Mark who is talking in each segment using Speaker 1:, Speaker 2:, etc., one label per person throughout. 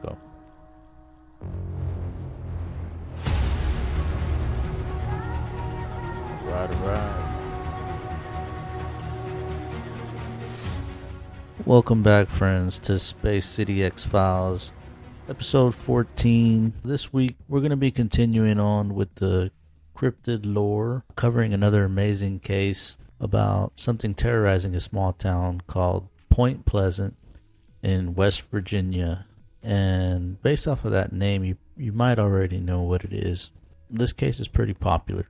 Speaker 1: go. Right. Welcome back, friends, to Space City X-Files, episode 14. This week, we're going to be continuing on with the cryptid lore, covering another amazing case about something terrorizing a small town called Point Pleasant in West Virginia. And based off of that name, you might already know what it is. This case is pretty popular.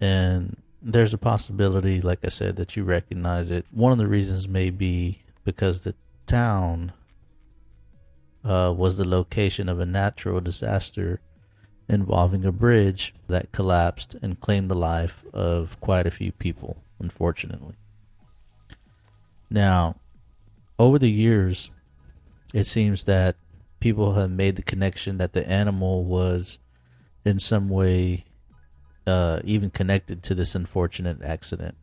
Speaker 1: And there's a possibility, like I said, that you recognize it. One of the reasons may be because the town was the location of a natural disaster involving a bridge that collapsed and claimed the life of quite a few people, unfortunately. Now, over the years, it seems that people have made the connection that the animal was in some way even connected to this unfortunate accident.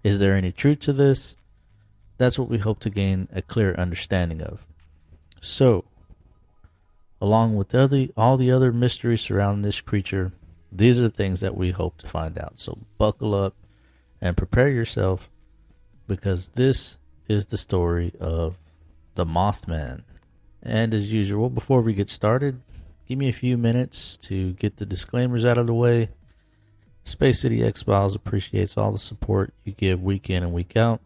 Speaker 1: Is there any truth to this? That's what we hope to gain a clear understanding of. So, along with all the other mysteries surrounding this creature, these are the things that we hope to find out. So buckle up and prepare yourself, because this is the story of the Mothman. And as usual, before we get started, give me a few minutes to get the disclaimers out of the way. Space City X-Files appreciates all the support you give week in and week out.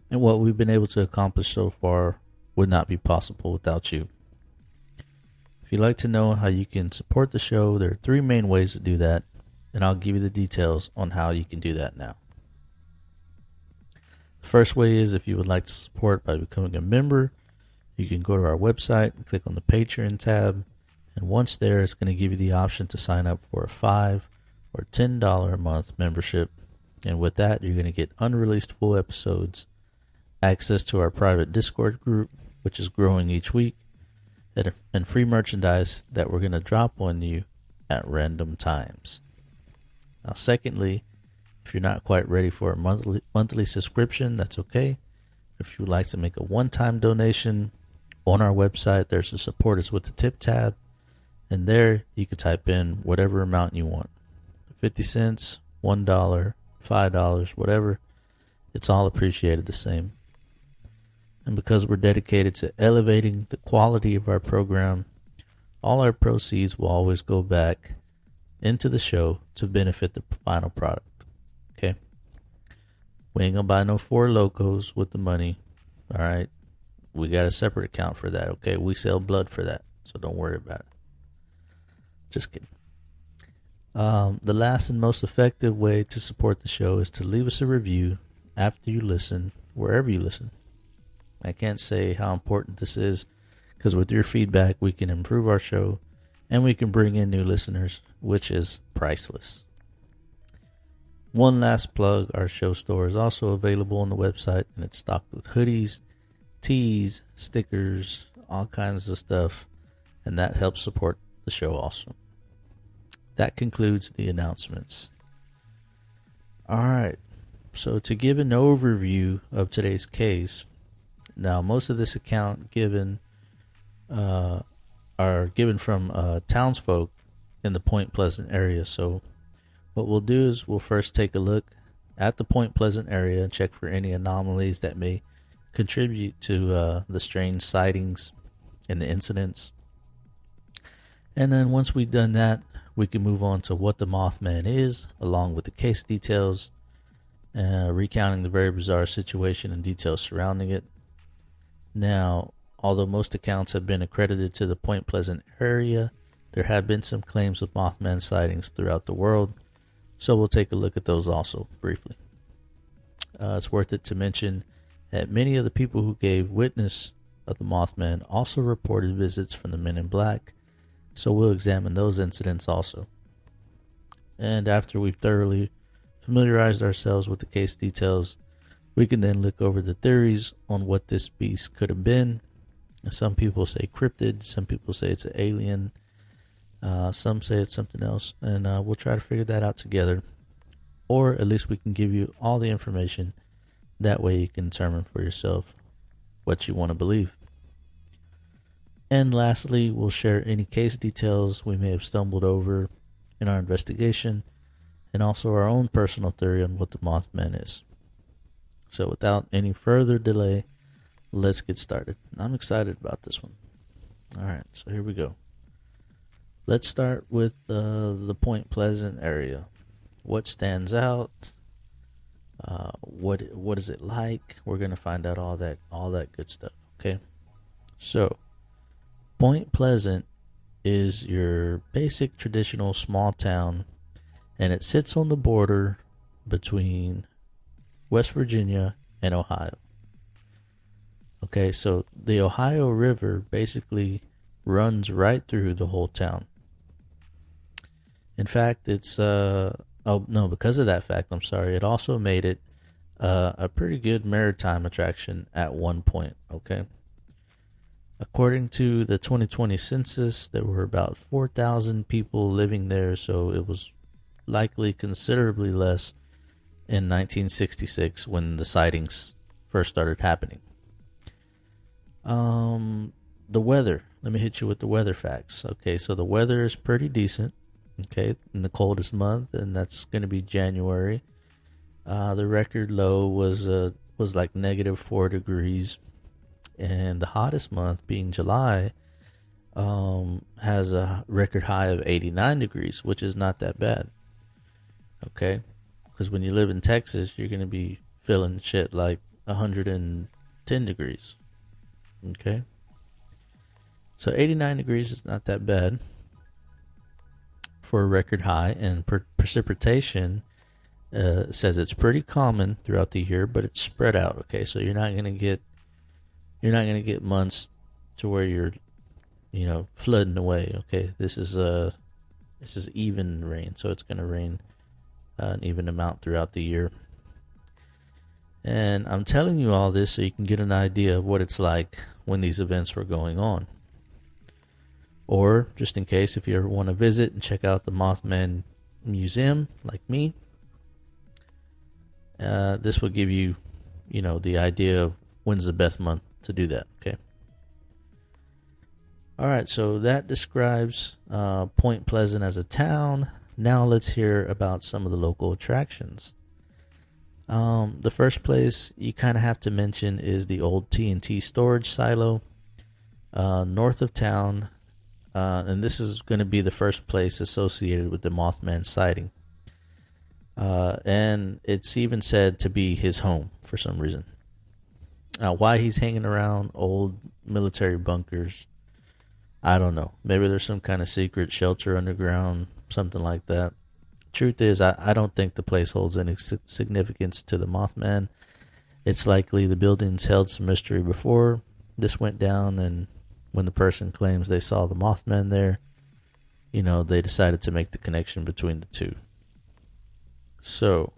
Speaker 1: And what we've been able to accomplish so far would not be possible without you. If you'd like to know how you can support the show, there are 3 main ways to do that, and I'll give you the details on how you can do that now. The first way is if you would like to support by becoming a member, you can go to our website and click on the Patreon tab, and once there, it's going to give you the option to sign up for a $5 or $10 a month membership, and with that, you're going to get unreleased full episodes, access to our private Discord group, which is growing each week, and free merchandise that we're going to drop on you at random times. Now, secondly, if you're not quite ready for a monthly subscription, that's okay. If you would like to make a one-time donation, on our website, there's a Support Us with the Tip tab, and there you can type in whatever amount you want. 50 cents, $1, $5, whatever. It's all appreciated the same. And because we're dedicated to elevating the quality of our program, all our proceeds will always go back into the show to benefit the final product. Okay? We ain't gonna buy no 4 Locos with the money. Alright? We got a separate account for that, okay? We sell blood for that, so don't worry about it. Just kidding. The last and most effective way to support the show is to leave us a review after you listen, wherever you listen. I can't say how important this is, because with your feedback, we can improve our show, and we can bring in new listeners, which is priceless. One last plug, our show store is also available on the website, and it's stocked with hoodies, tees, stickers, all kinds of stuff, and that helps support the show also. That concludes the announcements. Alright, so to give an overview of today's case, now most of this account are given from townsfolk in the Point Pleasant area, so what we'll do is we'll first take a look at the Point Pleasant area and check for any anomalies that may contribute to the strange sightings and the incidents. And then once we've done that, we can move on to what the Mothman is, along with the case details, recounting the very bizarre situation and details surrounding it. Now, although most accounts have been accredited to the Point Pleasant area, there have been some claims of Mothman sightings throughout the world, so we'll take a look at those also briefly. It's worth it to mention that many of the people who gave witness of the Mothman also reported visits from the Men in Black, so we'll examine those incidents also. And after we've thoroughly familiarized ourselves with the case details, we can then look over the theories on what this beast could have been. Some people say cryptid, some people say it's an alien, some say it's something else, and we'll try to figure that out together. Or at least we can give you all the information. That way you can determine for yourself what you want to believe. And lastly, we'll share any case details we may have stumbled over in our investigation, and also our own personal theory on what the Mothman is. So without any further delay, let's get started. I'm excited about this one. Alright, so here we go. Let's start with the Point Pleasant area. What stands out? What is it like? We're gonna find out all that good stuff. Okay, so Point Pleasant is your basic traditional small town, and it sits on the border between West Virginia and Ohio. Okay, so the Ohio River basically runs right through the whole town. In fact, it's because of that fact, it also made it a pretty good maritime attraction at one point. Okay, according to the 2020 census, there were about 4,000 people living there, so it was likely considerably less in 1966 when the sightings first started happening. The weather. Let me hit you with the weather facts. Okay, so the weather is pretty decent. Okay, in the coldest month, and that's going to be January. The record low was like -4 degrees, and the hottest month, being July, has a record high of 89 degrees, which is not that bad. Okay, because when you live in Texas, you're going to be feeling shit like 110 degrees. Okay, so 89 degrees is not that bad for a record high, and precipitation says it's pretty common throughout the year, but it's spread out. Okay, so you're not gonna get months to where you're flooding away. Okay, this is even rain, so it's gonna rain an even amount throughout the year. And I'm telling you all this so you can get an idea of what it's like when these events were going on. Or, just in case, if you ever want to visit and check out the Mothman Museum, like me, this will give you, the idea of when's the best month to do that, okay? Alright, so that describes Point Pleasant as a town. Now let's hear about some of the local attractions. The first place you kind of have to mention is the old TNT storage silo north of town, and this is going to be the first place associated with the Mothman sighting. And it's even said to be his home for some reason. Why he's hanging around old military bunkers, I don't know. Maybe there's some kind of secret shelter underground, something like that. Truth is, I don't think the place holds any significance to the Mothman. It's likely the buildings held some mystery before this went down, and when the person claims they saw the Mothman there, they decided to make the connection between the two. So,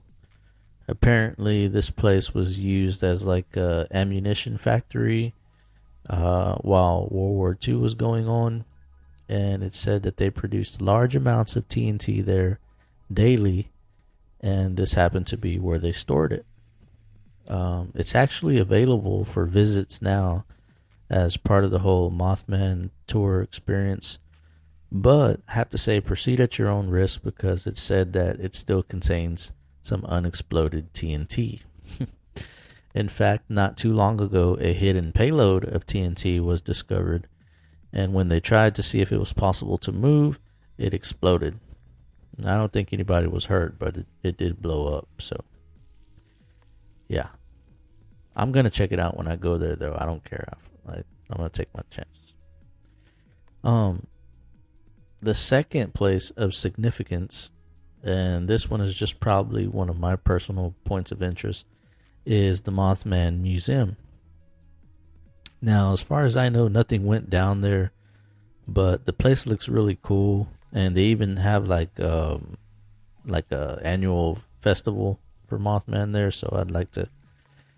Speaker 1: apparently this place was used as like a ammunition factory while World War II was going on, and it said that they produced large amounts of TNT there daily, and this happened to be where they stored it. It's actually available for visits now as part of the whole Mothman tour experience, but I have to say proceed at your own risk, because it said that it still contains some unexploded TNT. In fact, not too long ago, a hidden payload of TNT was discovered, and when they tried to see if it was possible to move, it exploded. I don't think anybody was hurt, but it did blow up. So, yeah. I'm going to check it out when I go there, though. I don't care. I'm going to take my chances. The second place of significance, and this one is just probably one of my personal points of interest, is the Mothman Museum. Now, as far as I know, nothing went down there, but the place looks really cool. And they even have like a annual festival for Mothman there, so I'd like to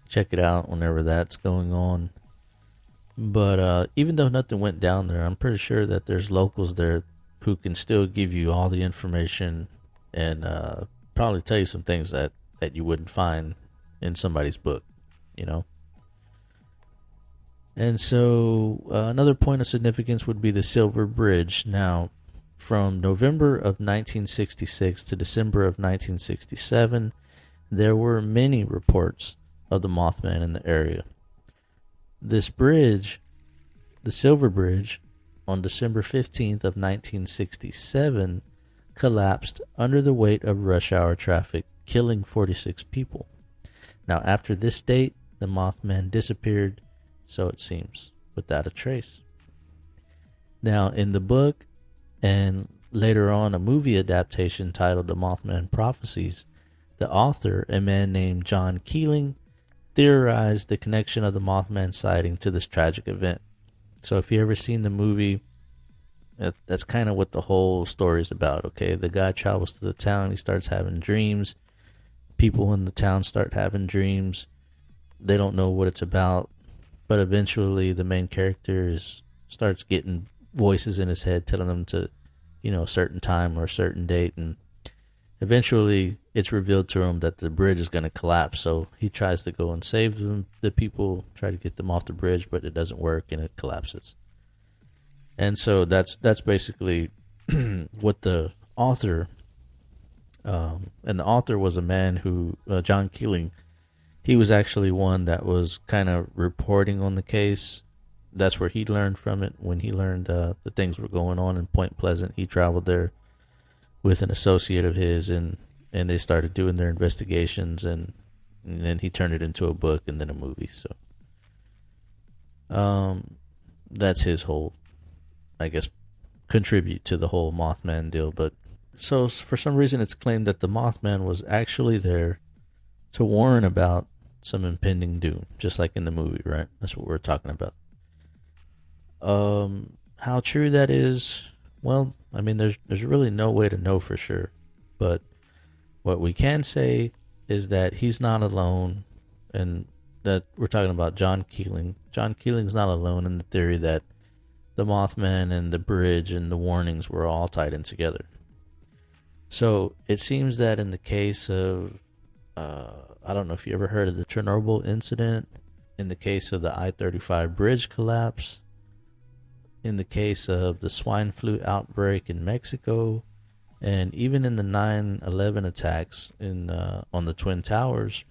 Speaker 1: check it out whenever that's going on. But even though nothing went down there, I'm pretty sure that there's locals there who can still give you all the information and probably tell you some things that, you wouldn't find in somebody's book, And so another point of significance would be the Silver Bridge. Now, from November of 1966 to December of 1967, there were many reports of the Mothman in the area. This bridge, the Silver Bridge, on December 15th of 1967, collapsed under the weight of rush hour traffic, killing 46 people. Now, after this date, the Mothman disappeared, so it seems, without a trace. Now, in the book, and later on a movie adaptation titled The Mothman Prophecies, the author, a man named John Keeling, theorized the connection of the Mothman sighting to this tragic event. So if you ever seen the movie, that's kind of what the whole story is about, okay? The guy travels to the town, he starts having dreams. People in the town start having dreams. They don't know what it's about, but eventually the main character starts getting voices in his head telling him to, a certain time or a certain date, and eventually it's revealed to him that the bridge is going to collapse. So he tries to go and save them, the people, try to get them off the bridge, but it doesn't work and it collapses. And so that's basically what the author, and the author was a man who, John Keeling, he was actually one that was kind of reporting on the case. That's where he learned from it. When he learned the things were going on in Point Pleasant, he traveled there with an associate of his, and they started doing their investigations, and then he turned it into a book and then a movie. So that's his whole, I guess, contribute to the whole Mothman deal. But so for some reason it's claimed that the Mothman was actually there to warn about some impending doom, just like in the movie, right? That's what we're talking about. How true that is, well, I mean, there's really no way to know for sure, but what we can say is that he's not alone, and that we're talking about John Keeling. John Keeling's not alone in the theory that the Mothman and the bridge and the warnings were all tied in together. So it seems that in the case of, I don't know if you ever heard of the Chernobyl incident, in the case of the I-35 bridge collapse, in the case of the swine flu outbreak in Mexico, and even in the 9/11 attacks on the Twin Towers,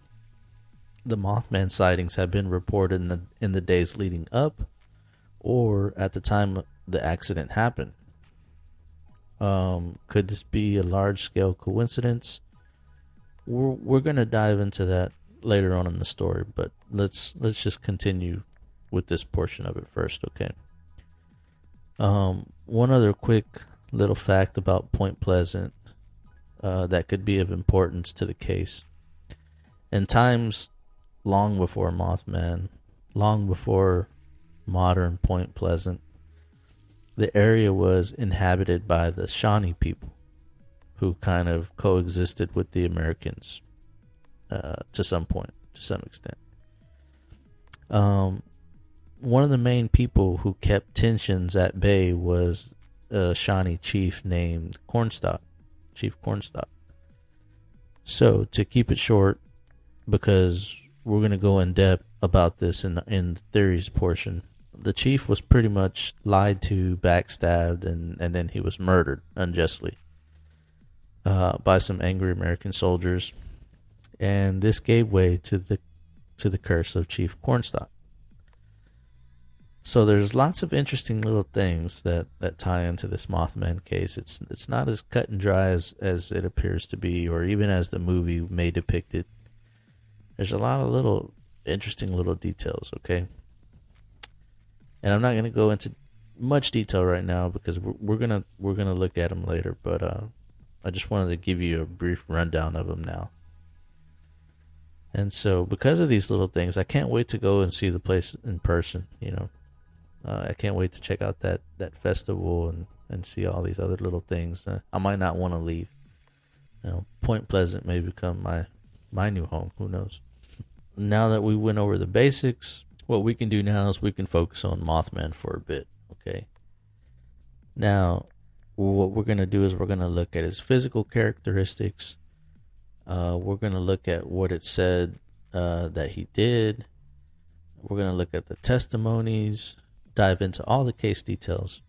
Speaker 1: the Mothman sightings have been reported in the days leading up or at the time the accident happened. Could this be a large-scale coincidence? We're going to dive into that later on in the story, but let's just continue with this portion of it first, okay? One other quick little fact about Point Pleasant that could be of importance to the case. In times long before Mothman, long before modern Point Pleasant, the area was inhabited by the Shawnee people, who kind of coexisted with the Americans to some extent. One of the main people who kept tensions at bay was a Shawnee chief named Chief Cornstalk. So, to keep it short, because we're going to go in depth about this in the theories portion, the chief was pretty much lied to, backstabbed, and then he was murdered unjustly by some angry American soldiers, and this gave way to the curse of Chief Cornstalk. So there's lots of interesting little things that tie into this Mothman case. It's not as cut and dry as it appears to be, or even as the movie may depict it. There's a lot of little interesting little details, okay? And I'm not going to go into much detail right now because we're gonna look at them later. But I just wanted to give you a brief rundown of them now. And so, because of these little things, I can't wait to go and see the place in person. I can't wait to check out that festival and see all these other little things. I might not want to leave. Point Pleasant may become my new home. Who knows? Now that we went over the basics, what we can do now is we can focus on Mothman for a bit, okay? Now, what we're going to do is we're going to look at his physical characteristics. We're going to look at what it said that he did. We're going to look at the testimonies, dive into all the case details.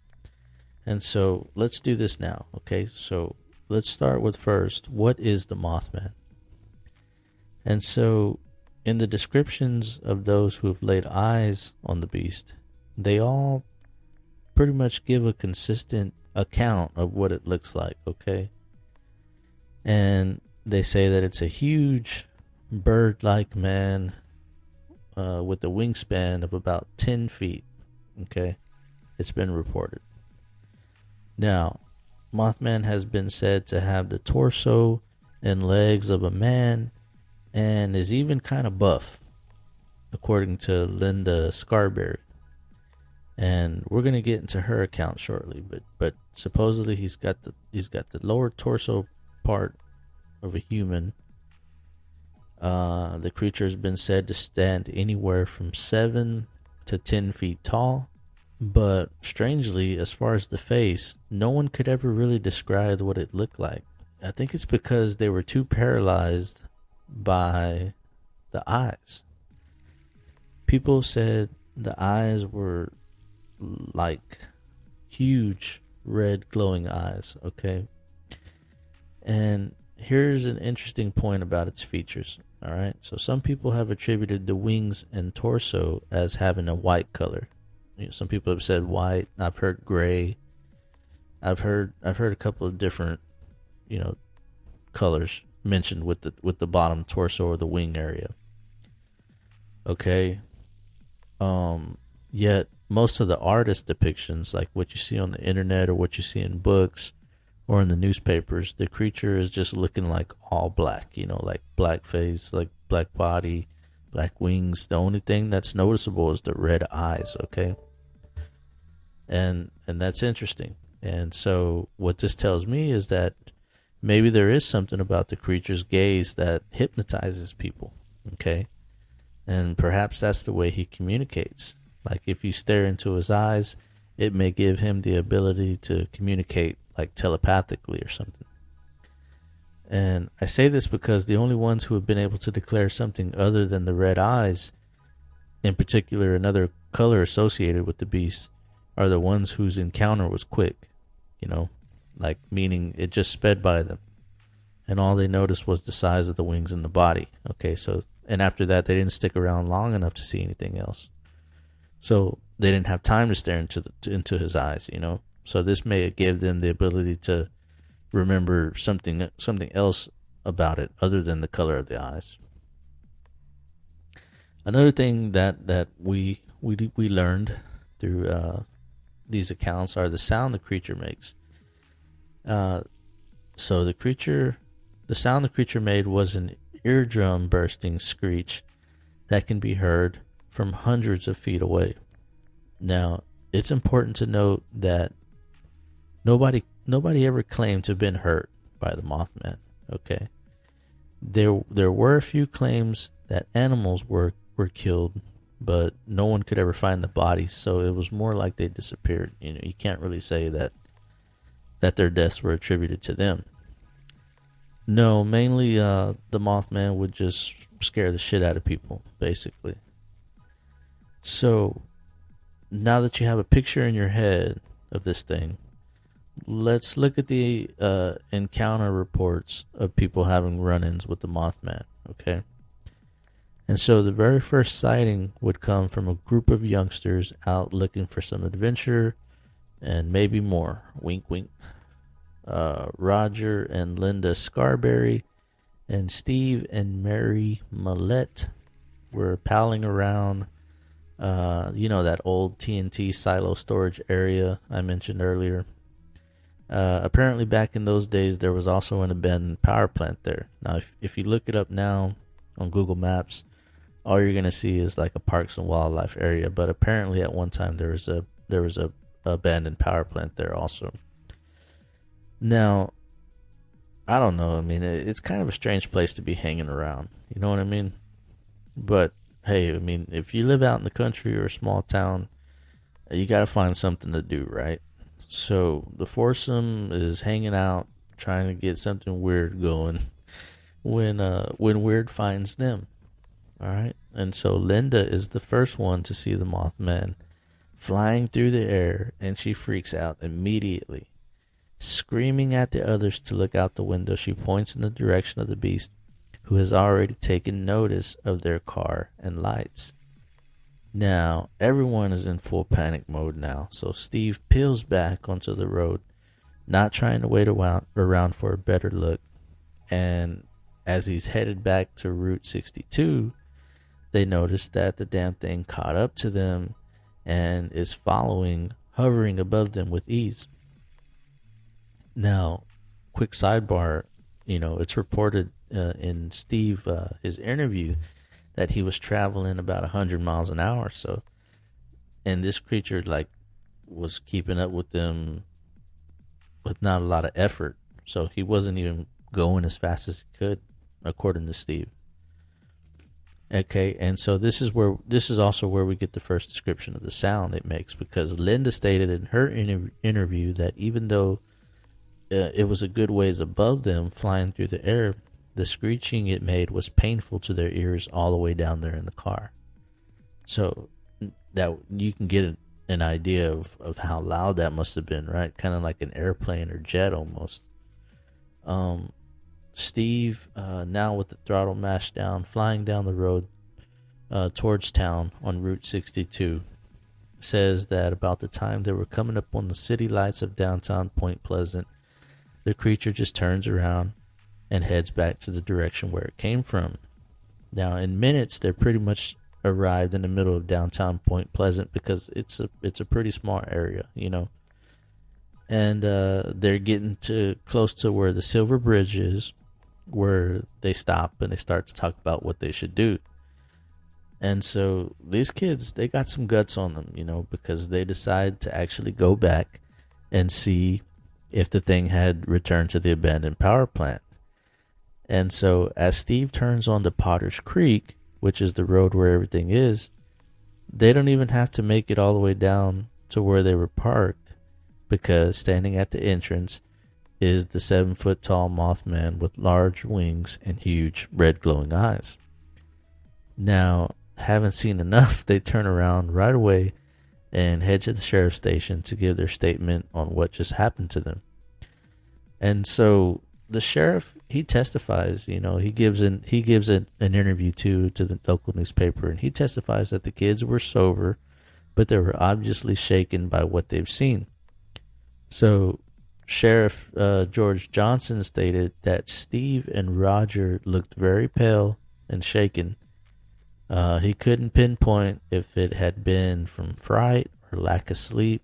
Speaker 1: And so let's do this now, okay? So let's start with first, what is the Mothman? And so in the descriptions of those who have laid eyes on the beast, they all pretty much give a consistent account of what it looks like, okay? And they say that it's a huge bird-like man with a wingspan of about 10 feet, okay? It's been reported. Now, Mothman has been said to have the torso and legs of a man and is even kind of buff, according to Linda Scarberry. And we're going to get into her account shortly, but supposedly he's got the lower torso part of a human. The creature has been said to stand anywhere from 7 to 10 feet tall. But strangely, as far as the face, no one could ever really describe what it looked like. I think it's because they were too paralyzed by the eyes. People said the eyes were like huge red glowing eyes, okay? And here's an interesting point about its features, all right? So some people have attributed the wings and torso as having a white color. Some people have said white. I've heard gray. I've heard a couple of different, colors mentioned with the bottom torso or the wing area. Okay. Yet most of the artist depictions, like what you see on the internet or what you see in books or in the newspapers, the creature is just looking like all black. Like black face, like black body, black wings. The only thing that's noticeable is the red eyes, okay? And that's interesting. And so what this tells me is that maybe there is something about the creature's gaze that hypnotizes people, okay? And perhaps that's the way he communicates. Like if you stare into his eyes, it may give him the ability to communicate like telepathically or something. And I say this because the only ones who have been able to declare something other than the red eyes, in particular another color associated with the beast, are the ones whose encounter was quick, like meaning it just sped by them. And all they noticed was the size of the wings and the body. Okay, so, and after that, they didn't stick around long enough to see anything else. So they didn't have time to stare into his eyes, So this may give them the ability to remember something else about it other than the color of the eyes. Another thing that we learned through these accounts are the sound the creature makes. So the sound the creature made was an eardrum bursting screech that can be heard from hundreds of feet away. Now, it's important to note that nobody ever claimed to have been hurt by the Mothman, okay? There were a few claims that animals were killed, but no one could ever find the bodies, so it was more like they disappeared. You can't really say that their deaths were attributed to them. No, mainly the Mothman would just scare the shit out of people, basically. So, now that you have a picture in your head of this thing, let's look at the encounter reports of people having run-ins with the Mothman, okay? And so the very first sighting would come from a group of youngsters out looking for some adventure and maybe more. Wink, wink. Roger and Linda Scarberry and Steve and Mary Millette were palling around, that old TNT silo storage area I mentioned earlier. Apparently back in those days, there was also an abandoned power plant there. Now, if you look it up now on Google Maps, all you're going to see is like a parks and wildlife area. But apparently at one time there was a abandoned power plant there also. Now, I don't know. I mean, it's kind of a strange place to be hanging around. You know what I mean? But hey, I mean, if you live out in the country or a small town, you got to find something to do, right? So the foursome is hanging out, trying to get something weird going when weird finds them. All right. And so Linda is the first one to see the Mothman flying through the air, and she freaks out immediately. Screaming at the others to look out the window, she points in the direction of the beast, who has already taken notice of their car and lights. Now, everyone is in full panic mode now, so Steve peels back onto the road, not trying to wait around for a better look. And as he's headed back to Route 62, they notice that the damn thing caught up to them and is hovering above them with ease. Now, quick sidebar, it's reported in Steve, his interview, that he was traveling about 100 miles an hour. So, and this creature was keeping up with them with not a lot of effort. So he wasn't even going as fast as he could, according to Steve. Okay, and so this is also where we get the first description of the sound it makes, because Linda stated in her interview that even though it was a good ways above them, flying through the air, the screeching it made was painful to their ears all the way down there in the car. So that you can get an idea of how loud that must have been, right? Kind of like an airplane or jet almost. Steve, now with the throttle mashed down, flying down the road towards town on Route 62, says that about the time they were coming up on the city lights of downtown Point Pleasant, the creature just turns around and heads back to the direction where it came from. Now, in minutes, they're pretty much arrived in the middle of downtown Point Pleasant, because it's a pretty small area, and they're getting close to where the Silver Bridge is, where they stop and they start to talk about what they should do. And so these kids, they got some guts on them, because they decide to actually go back and see if the thing had returned to the abandoned power plant. And so as Steve turns onto Potter's Creek, which is the road where everything is, they don't even have to make it all the way down to where they were parked, because standing at the entrance is the 7-foot-tall Mothman with large wings and huge red glowing eyes. Now, having seen enough, they turn around right away and head to the sheriff's station to give their statement on what just happened to them. And so the sheriff, he testifies, he gives an interview to the local newspaper, and he testifies that the kids were sober, but they were obviously shaken by what they've seen. So Sheriff George Johnson stated that Steve and Roger looked very pale and shaken. He couldn't pinpoint if it had been from fright or lack of sleep.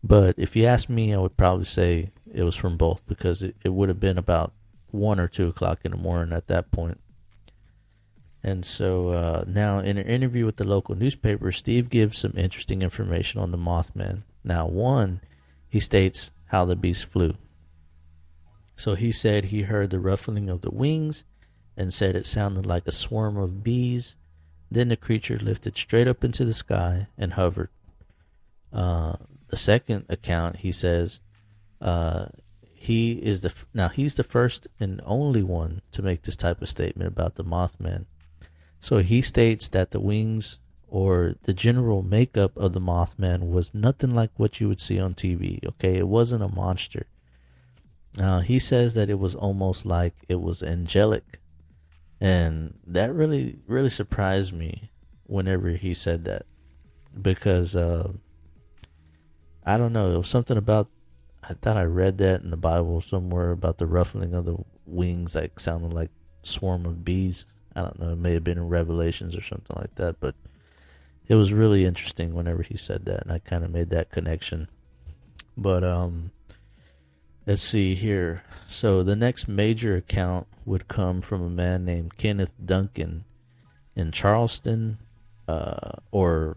Speaker 1: But if you ask me, I would probably say it was from both, because it would have been about 1 or 2 o'clock in the morning at that point. And so now in an interview with the local newspaper, Steve gives some interesting information on the Mothman. Now, one, he states how the beast flew. So he said he heard the ruffling of the wings and said it sounded like a swarm of bees. Then the creature lifted straight up into the sky and hovered. The second account, he says, he's the first and only one to make this type of statement about the Mothman. So he states that the wings or the general makeup of the Mothman was nothing like what you would see on TV. Okay, it wasn't a monster. He says that it was almost like it was angelic. And that really, really surprised me whenever he said that. Because, I don't know, there was something about, I thought I read that in the Bible somewhere about the ruffling of the wings, like sounding like swarm of bees. I don't know, it may have been in Revelations or something like that, but it was really interesting whenever he said that, and I kind of made that connection. But, let's see here. So the next major account would come from a man named Kenneth Duncan in Charleston, actually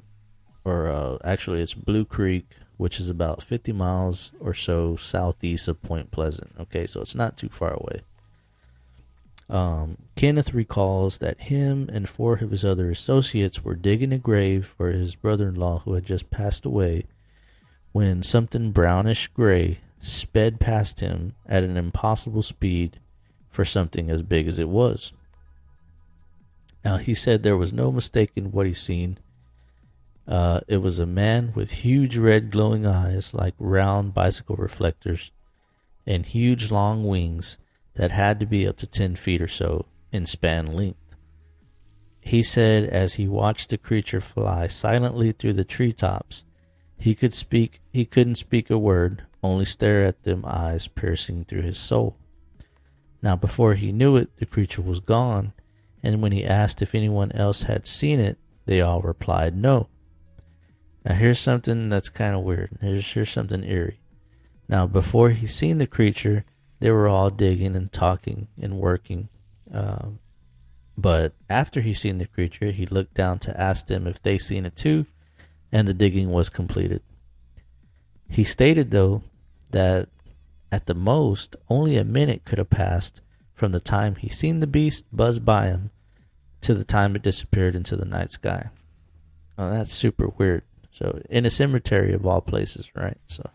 Speaker 1: it's Blue Creek, which is about 50 miles or so southeast of Point Pleasant. Okay, so it's not too far away. Kenneth recalls that him and 4 of his other associates were digging a grave for his brother-in-law who had just passed away when something brownish gray sped past him at an impossible speed for something as big as it was. Now, he said there was no mistaking what he seen. It was a man with huge red glowing eyes like round bicycle reflectors and huge long wings that had to be up to 10 feet or so in span length. He said as he watched the creature fly silently through the treetops, he couldn't speak a word, only stare at them eyes piercing through his soul. Now, before he knew it, the creature was gone, and when he asked if anyone else had seen it, they all replied no. Now, here's something that's kind of weird. Here's something eerie. Now, before he seen the creature, they were all digging and talking and working. But after he seen the creature, he looked down to ask them if they seen it too, and the digging was completed. He stated, though, that at the most, only a minute could have passed from the time he seen the beast buzz by him to the time it disappeared into the night sky. Now, that's super weird. So, in a cemetery of all places, right? So,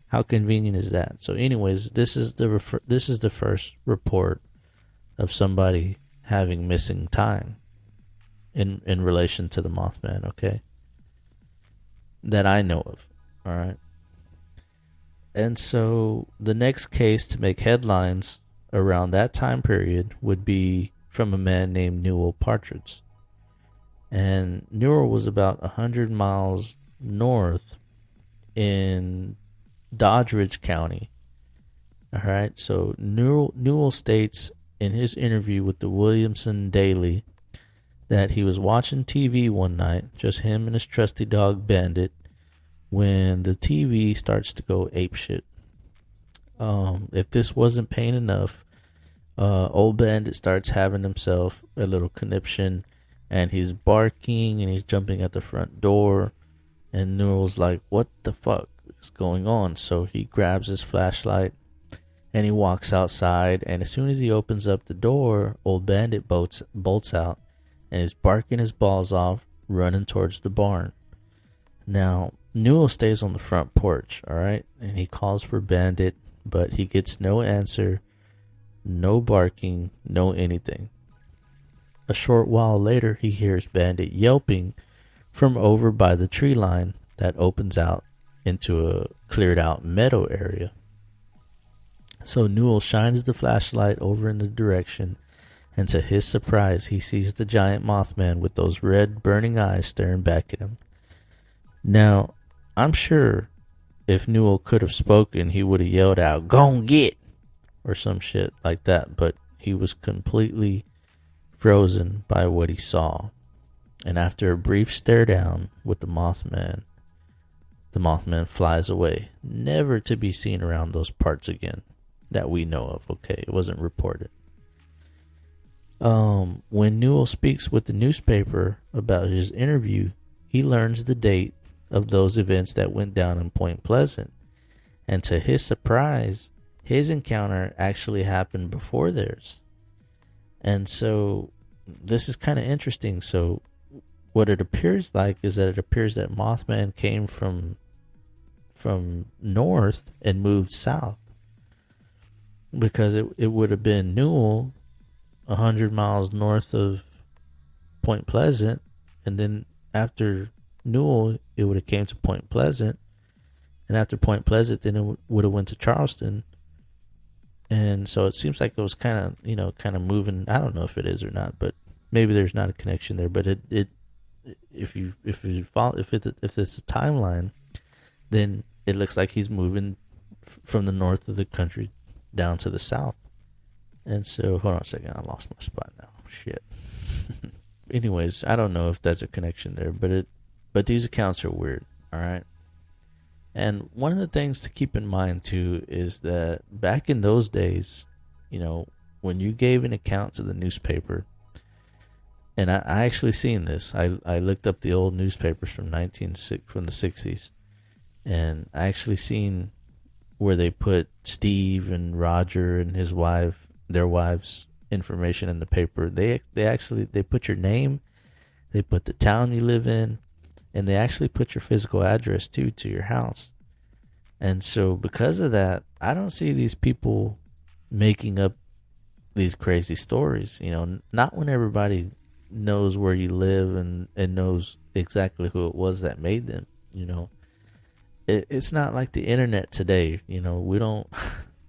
Speaker 1: how convenient is that? So, anyways, this is the first report of somebody having missing time in relation to the Mothman, okay? That I know of, all right? And so the next case to make headlines around that time period would be from a man named Newell Partridge. And Newell was about 100 miles north in Doddridge County. All right, so Newell states in his interview with the Williamson Daily that he was watching TV one night, just him and his trusty dog Bandit, when the TV starts to go apeshit. If this wasn't pain enough, old Bandit starts having himself a little conniption, and he's barking and he's jumping at the front door, and Newell's like, what the fuck is going on? So he grabs his flashlight and he walks outside, and as soon as he opens up the door, old Bandit bolts out and is barking his balls off, running towards the barn. Now, Newell stays on the front porch, alright, and he calls for Bandit, but he gets no answer, no barking, no anything. A short while later, he hears Bandit yelping from over by the tree line that opens out into a cleared out meadow area. So Newell shines the flashlight over in the direction, and to his surprise, he sees the giant Mothman with those red burning eyes staring back at him. Now, I'm sure if Newell could have spoken, he would have yelled out, "Gon' get!" or some shit like that, but he was completely frozen by what he saw. And after a brief stare down with the Mothman flies away, never to be seen around those parts again that we know of, okay? It wasn't reported. When Newell speaks with the newspaper about his interview, he learns the date of those events that went down in Point Pleasant. And to his surprise, his encounter actually happened before theirs. And so this is kind of interesting. So what it appears like is that it appears that Mothman came from north and moved south, because it would have been Newell 100 miles north of Point Pleasant, and then after Newell it would have came to Point Pleasant, and after Point Pleasant then it would have went to Charleston. And so it seems like it was kind of moving. I don't know if it is or not, but maybe there's not a connection there. But if it's a timeline, then it looks like he's moving from the north of the country down to the south. And so, hold on a second, I lost my spot now. Shit. Anyways, I don't know if that's a connection there, but these accounts are weird. All right. And one of the things to keep in mind, too, is that back in those days, when you gave an account to the newspaper, and I actually seen this. I looked up the old newspapers from the 60s, and I actually seen where they put Steve and Roger and their wives' information in the paper. They put your name, they put the town you live in, and they actually put your physical address too to your house. And so because of that, I don't see these people making up these crazy stories. Not when everybody knows where you live and knows exactly who it was that made them. It's not like the internet today. We don't,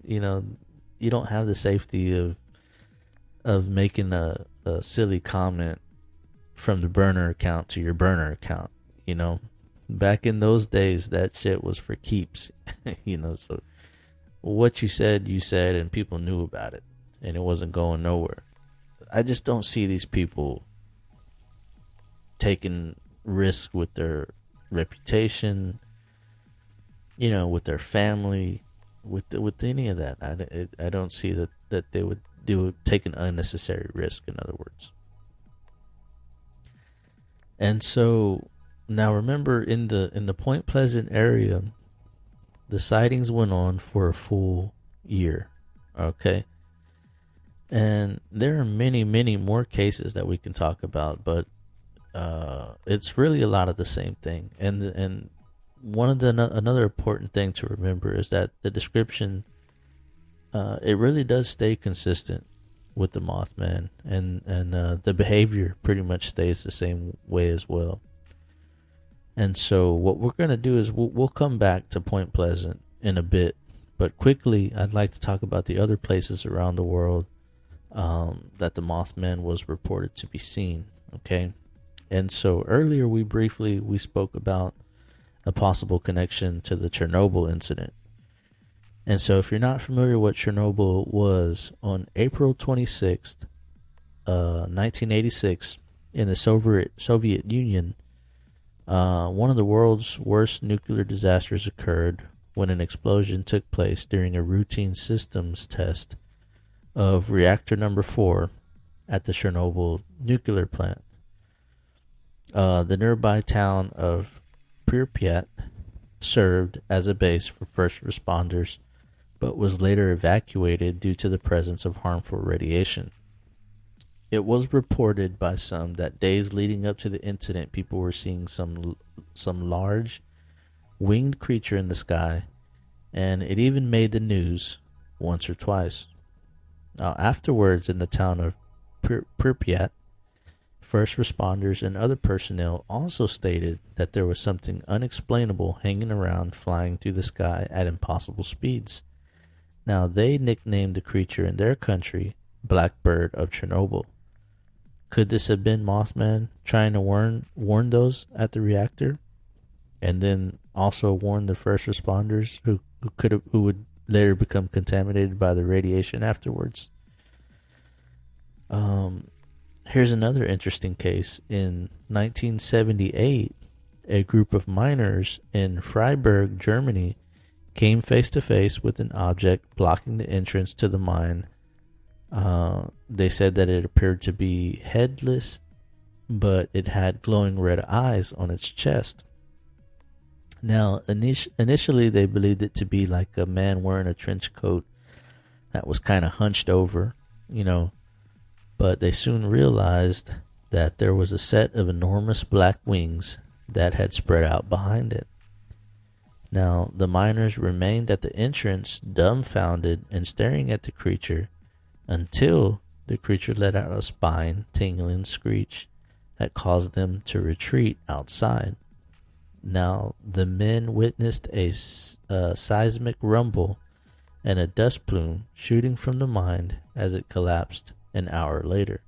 Speaker 1: you know, you don't have the safety of making a silly comment from the burner account to your burner account. Back in those days, that shit was for keeps. So what you said, and people knew about it, and it wasn't going nowhere. I just don't see these people taking risk with their reputation, with their family, with any of that. I don't see that they would take an unnecessary risk, in other words. And so now remember, in the Point Pleasant area, the sightings went on for a full year. Okay. And there are many, many more cases that we can talk about, but it's really a lot of the same thing. And one of another important thing to remember is that the description, it really does stay consistent with the Mothman, and the behavior pretty much stays the same way as well. And so what we're going to do is we'll come back to Point Pleasant in a bit, but quickly I'd like to talk about the other places around the world that the Mothman was reported to be seen. Okay. And so earlier we spoke about a possible connection to the Chernobyl incident. And so if you're not familiar what Chernobyl was, on April 26th, 1986, in the Soviet Union, one of the world's worst nuclear disasters occurred when an explosion took place during a routine systems test of reactor number 4 at the Chernobyl nuclear plant. The nearby town of Pripyat served as a base for first responders, but was later evacuated due to the presence of harmful radiation. It was reported by some that days leading up to the incident, people were seeing some large winged creature in the sky, and it even made the news once or twice. Now, afterwards, in the town of Pripyat, first responders and other personnel also stated that there was something unexplainable hanging around, flying through the sky at impossible speeds. Now, they nicknamed the creature in their country Blackbird of Chernobyl. Could this have been Mothman trying to warn those at the reactor, and then also warn the first responders who would later become contaminated by the radiation afterwards? Here's another interesting case. In 1978, a group of miners in Freiburg, Germany, came face to face with an object blocking the entrance to the mine. They said that it appeared to be headless, but it had glowing red eyes on its chest. Now, initially they believed it to be like a man wearing a trench coat that was kind of hunched over, but they soon realized that there was a set of enormous black wings that had spread out behind it. Now, the miners remained at the entrance, dumbfounded and staring at the creature, until the creature let out a spine-tingling screech that caused them to retreat outside. Now, the men witnessed a seismic rumble and a dust plume shooting from the mine as it collapsed an hour later.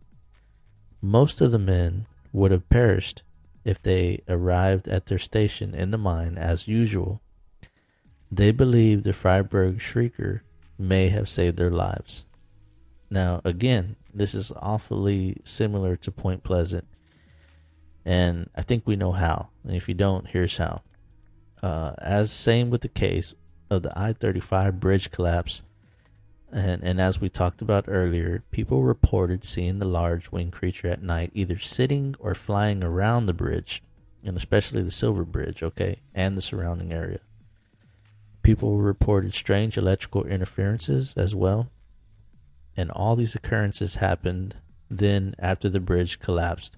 Speaker 1: Most of the men would have perished if they arrived at their station in the mine as usual. They believe the Freiburg Shrieker may have saved their lives. Now, again, this is awfully similar to Point Pleasant, and I think we know how. And if you don't, here's how. As same with the case of the I-35 bridge collapse, and as we talked about earlier, people reported seeing the large winged creature at night, either sitting or flying around the bridge, and especially the Silver Bridge, and the surrounding area. People reported strange electrical interferences as well, and all these occurrences happened then after the bridge collapsed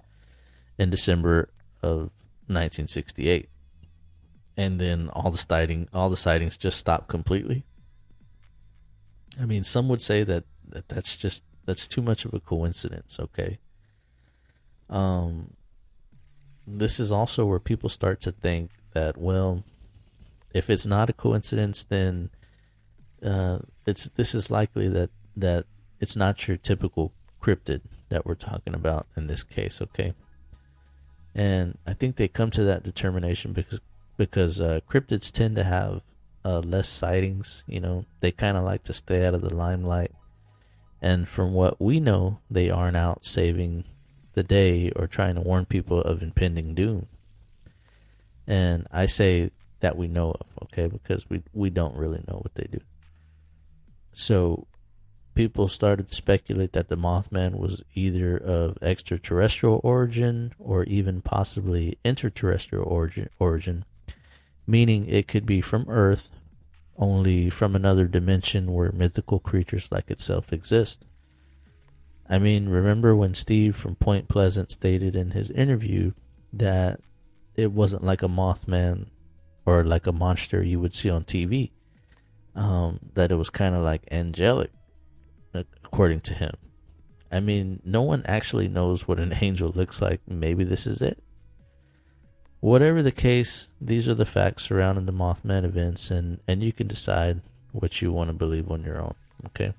Speaker 1: in December of 1968, and then all the sightings just stopped completely. I mean, some would say that's too much of a coincidence. Um, this is also where people start to think that, well, if it's not a coincidence, then this is likely that it's not your typical cryptid that we're talking about in this case, okay? And I think they come to that determination because cryptids tend to have less sightings. You know, they kind of like to stay out of the limelight. And from what we know, they aren't out saving the day or trying to warn people of impending doom. And I say that we know of, okay, because we don't really know what they do. So people started to speculate that the Mothman was either of extraterrestrial origin or even possibly interterrestrial origin, meaning it could be from Earth, only from another dimension where mythical creatures like itself exist. I mean, remember when Steve from Point Pleasant stated in his interview that it wasn't like a Mothman or like a monster you would see on TV, that it was kind of like angelic, according to him. I mean, no one actually knows what an angel looks like. Maybe this is it. Whatever the case, these are the facts surrounding the Mothman events, and you can decide what you want to believe on your own, okay?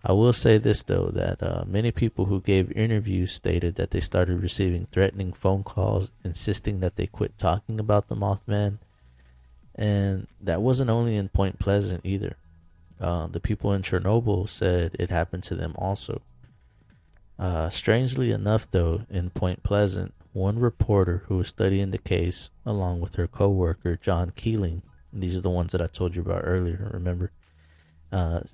Speaker 1: I will say this, though, that many people who gave interviews stated that they started receiving threatening phone calls insisting that they quit talking about the Mothman, and that wasn't only in Point Pleasant either. The people in Chernobyl said it happened to them also. Strangely enough, though, in Point Pleasant, one reporter who was studying the case, along with her co-worker, John Keeling, these are the ones that I told you about earlier, remember? The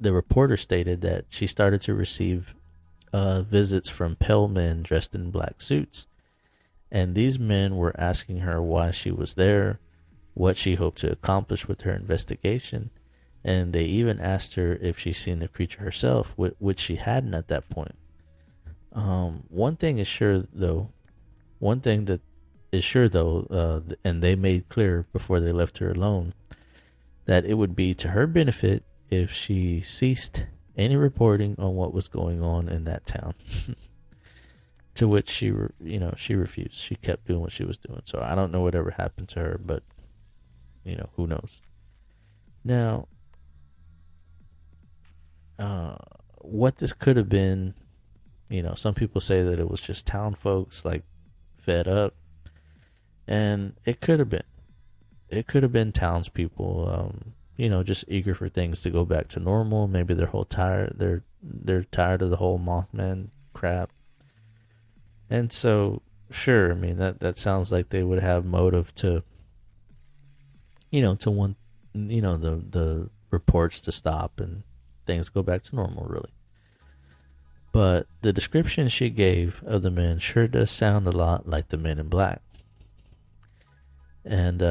Speaker 1: reporter stated that she started to receive visits from pale men dressed in black suits. And these men were asking her why she was there, what she hoped to accomplish with her investigation, and they even asked her if she's seen the creature herself, which she hadn't at that point. One thing is sure, though, and they made clear before they left her alone, that it would be to her benefit if she ceased any reporting on what was going on in that town. To which she refused. She kept doing what she was doing. So I don't know whatever happened to her, but who knows? Now, what this could have been, some people say that it was just town folks like fed up, and it could have been. It could have been townspeople, just eager for things to go back to normal. Maybe they're tired of the whole Mothman crap. And so, sure, I mean, that sounds like they would have motive to want, the reports to stop and things go back to normal, really. But the description she gave of the men sure does sound a lot like the Men in Black. And,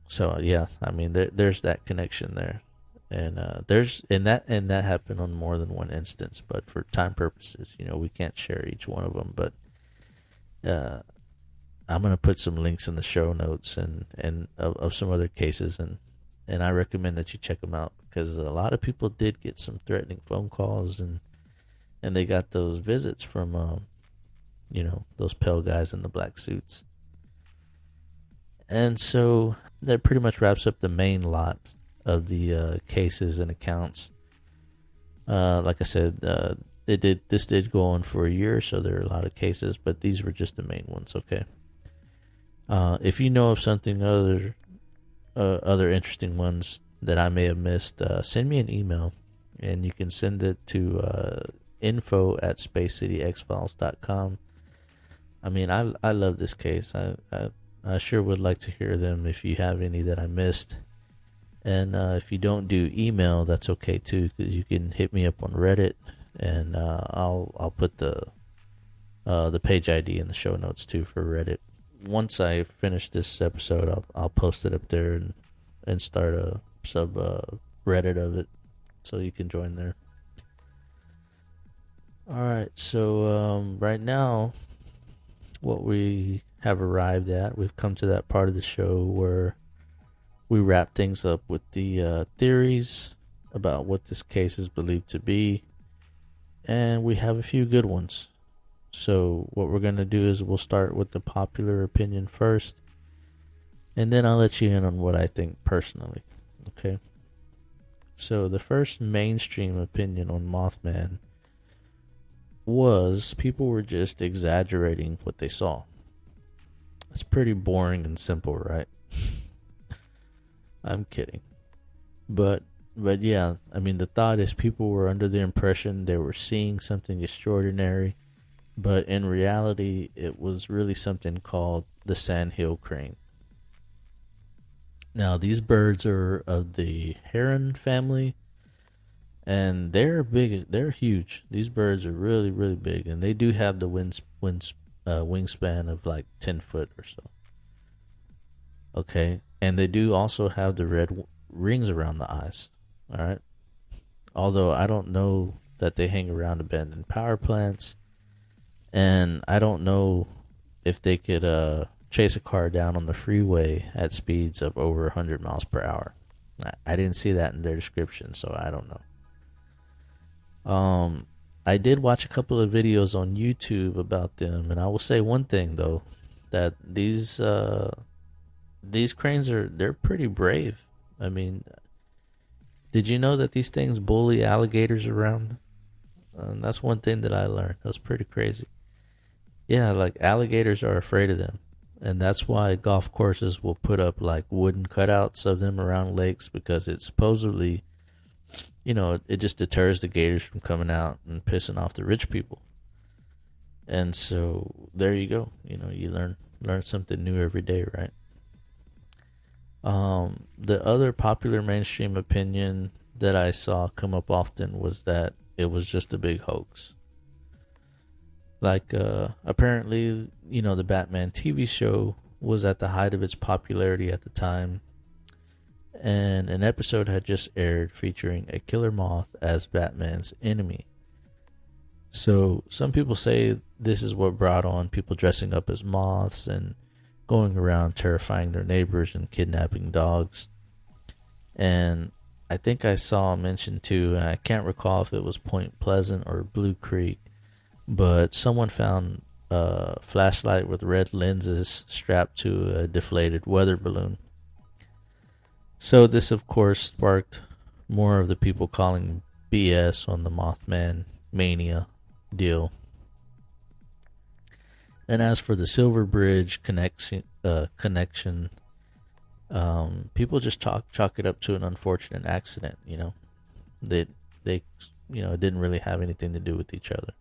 Speaker 1: so yeah, I mean, there's that connection there. And that happened on more than one instance, but for time purposes, we can't share each one of them. But I'm gonna put some links in the show notes and of some other cases, and I recommend that you check them out because a lot of people did get some threatening phone calls and they got those visits from those pale guys in the black suits. And so that pretty much wraps up the main lot of the cases and accounts. Like I said, this did go on for a year, so there are a lot of cases, but these were just the main ones. Okay. If you know of something other interesting ones that I may have missed, send me an email, and you can send it to info@spacecityxfiles.com. I mean, I love this case. I sure would like to hear them if you have any that I missed. And if you don't do email, that's okay too, because you can hit me up on Reddit, and I'll put the page ID in the show notes too for Reddit. Once I finish this episode, I'll post it up there and start a sub Reddit of it, so you can join there. All right, so right now, what we have arrived at, we've come to that part of the show where we wrap things up with the theories about what this case is believed to be. and we have a few good ones. So what we're going to do is we'll start with the popular opinion first, and then I'll let you in on what I think personally. Okay? So the first mainstream opinion on Mothman was people were just exaggerating what they saw. It's pretty boring and simple, right? I'm kidding. But yeah, I mean, the thought is people were under the impression they were seeing something extraordinary, but in reality, it was really something called the sandhill crane. Now, these birds are of the heron family, and they're big. They're huge. These birds are really, really big, and they do have the wingspan of like 10 foot or so. Okay, and they do also have the red rings around the eyes. All right, although I don't know that they hang around abandoned power plants, and I don't know if they could chase a car down on the freeway at speeds of over 100 miles per hour. I didn't see that in their description, so I don't know. I did watch a couple of videos on YouTube about them, and I will say one thing though, that these cranes they're pretty brave. I mean, did you know that these things bully alligators around? That's one thing that I learned. That's pretty crazy. Yeah, like alligators are afraid of them. And that's why golf courses will put up like wooden cutouts of them around lakes, because it supposedly, it just deters the gators from coming out and pissing off the rich people. And so there you go. You learn something new every day, right? The other popular mainstream opinion that I saw come up often was that it was just a big hoax. Like, apparently, the Batman TV show was at the height of its popularity at the time, and an episode had just aired featuring a killer moth as Batman's enemy. So some people say this is what brought on people dressing up as moths and going around terrifying their neighbors and kidnapping dogs. And I think I saw mentioned too, and I can't recall if it was Point Pleasant or Blue Creek, but someone found a flashlight with red lenses strapped to a deflated weather balloon. So this, of course, sparked more of the people calling BS on the Mothman mania deal. And as for the Silver Bridge connection, people just chalk it up to an unfortunate accident. They it didn't really have anything to do with each other.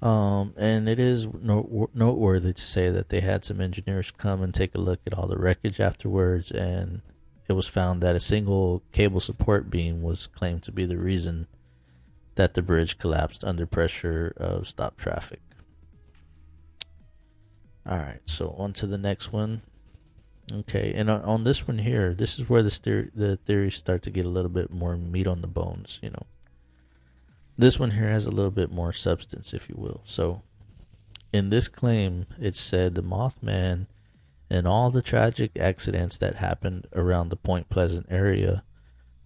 Speaker 1: And it is noteworthy to say that they had some engineers come and take a look at all the wreckage afterwards, and it was found that a single cable support beam was claimed to be the reason that the bridge collapsed under pressure of stopped traffic. Alright, so on to the next one. Okay, and on this one here, this is where the theories start to get a little bit more meat on the bones, This one here has a little bit more substance, if you will. So, in this claim, it said the Mothman and all the tragic accidents that happened around the Point Pleasant area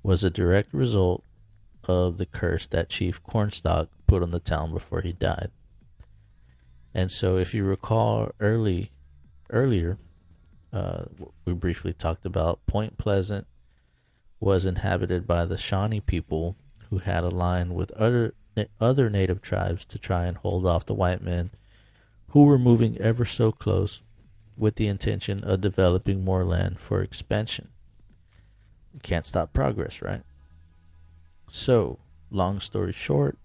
Speaker 1: was a direct result of the curse that Chief Cornstalk put on the town before he died. And so, if you recall earlier, we briefly talked about Point Pleasant was inhabited by the Shawnee people, who had aligned with other native tribes to try and hold off the white men, who were moving ever so close with the intention of developing more land for expansion. You can't stop progress, right? So, long story short,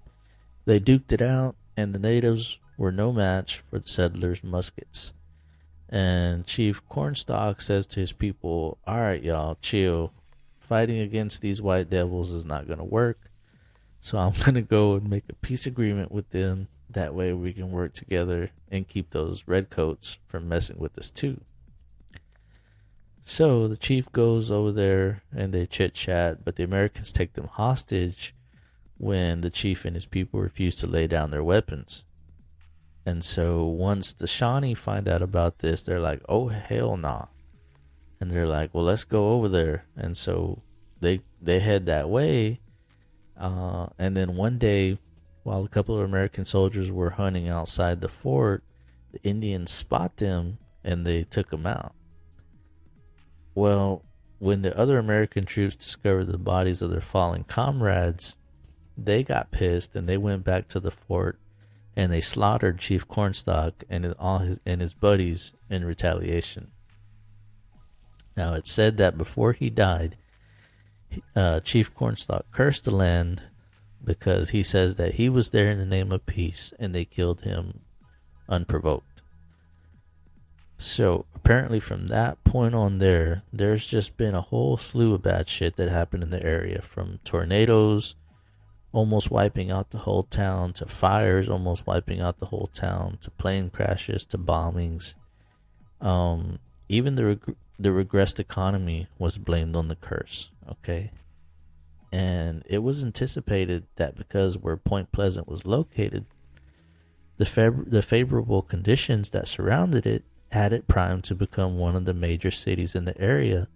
Speaker 1: they duked it out, and the natives were no match for the settlers' muskets. And Chief Cornstalk says to his people, "Alright, y'all, chill. Fighting against these white devils is not going to work. So I'm going to go and make a peace agreement with them. That way we can work together and keep those redcoats from messing with us too." So the chief goes over there and they chit-chat, but the Americans take them hostage when the chief and his people refuse to lay down their weapons. And so once the Shawnee find out about this, they're like, "Oh, hell nah." And they're like, "Well, let's go over there." And so they head that way. And then one day, while a couple of American soldiers were hunting outside the fort, the Indians spot them and they took them out. Well, when the other American troops discovered the bodies of their fallen comrades, they got pissed and they went back to the fort and they slaughtered Chief Cornstalk and his buddies in retaliation. Now, it's said that before he died, Chief Cornstalk cursed the land because he says that he was there in the name of peace and they killed him unprovoked. So apparently from that point on there's just been a whole slew of bad shit that happened in the area, from tornadoes almost wiping out the whole town, to fires almost wiping out the whole town, to plane crashes, to bombings. Even the regressed economy was blamed on the curse, okay? And it was anticipated that because where Point Pleasant was located, the favorable conditions that surrounded it had it primed to become one of the major cities in the area.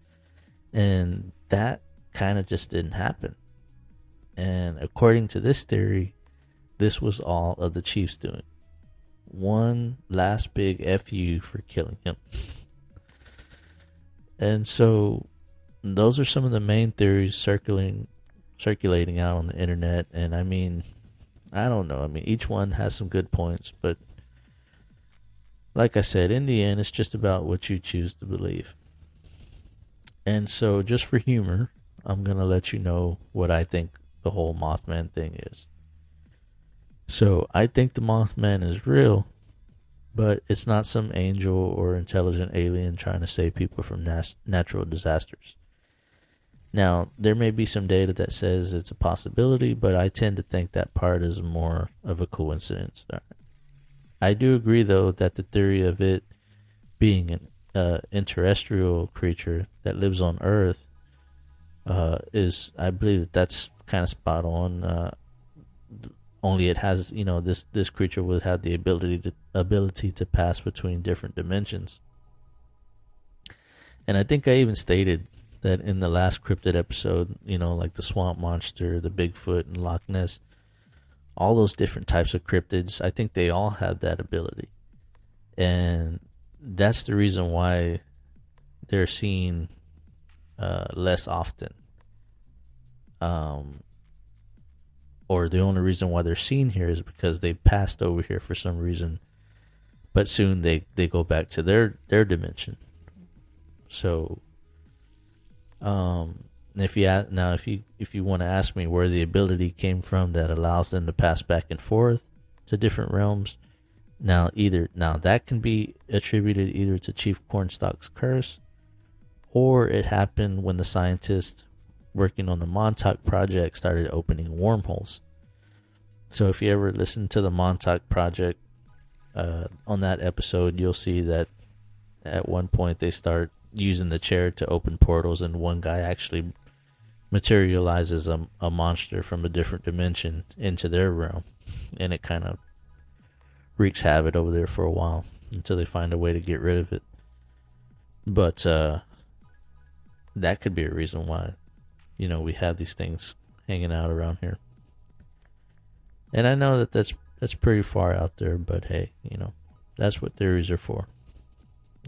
Speaker 1: And that kind of just didn't happen. And according to this theory, this was all of the chief's doing. One last big FU for killing him. And so those are some of the main theories circulating out on the internet. And I mean, I don't know. I mean, each one has some good points, but like I said, in the end, it's just about what you choose to believe. And so just for humor, I'm going to let you know what I think the whole Mothman thing is. So I think the Mothman is real, but it's not some angel or intelligent alien trying to save people from natural disasters. Now, there may be some data that says it's a possibility, but I tend to think that part is more of a coincidence. I do agree, though, that the theory of it being an interterrestrial creature that lives on Earth is, I believe that's kind of spot on. Only it has, this creature would have the ability to pass between different dimensions. And I think I even stated that in the last Cryptid episode, like the swamp monster, the Bigfoot, and Loch Ness, all those different types of cryptids, I think they all have that ability. And that's the reason why they're seen less often. Or the only reason why they're seen here is because they passed over here for some reason, but soon they go back to their dimension. So, if you want to ask me where the ability came from that allows them to pass back and forth to different realms, now that can be attributed either to Chief Cornstalk's curse, or it happened when the scientists working on the Montauk project started opening wormholes. So if you ever listen to the Montauk project, on that episode, you'll see that at one point they start using the chair to open portals, and one guy actually materializes a monster from a different dimension into their realm, and it kind of wreaks havoc over there for a while until they find a way to get rid of it. But that could be a reason why we have these things hanging out around here. And I know that that's pretty far out there, but hey, that's what theories are for.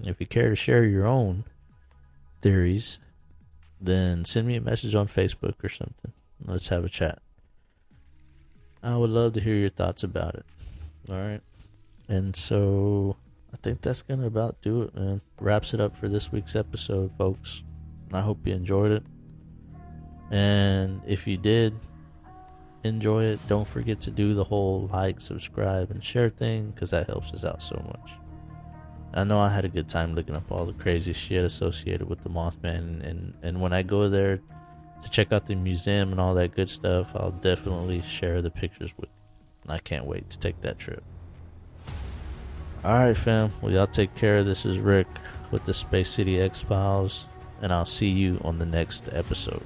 Speaker 1: If you care to share your own theories, then send me a message on Facebook or something. Let's have a chat. I would love to hear your thoughts about it. All right. And so I think that's going to about do it, man. Wraps it up for this week's episode, folks. I hope you enjoyed it. And if you did enjoy it, don't forget to do the whole like, subscribe, and share thing, because that helps us out so much. I know I had a good time looking up all the crazy shit associated with the Mothman, and when I go there to check out the museum and all that good stuff, I'll definitely share the pictures with you. I can't wait to take that trip. Alright, fam. Well, y'all take care. This is Rick with the Space City X-Files, and I'll see you on the next episode.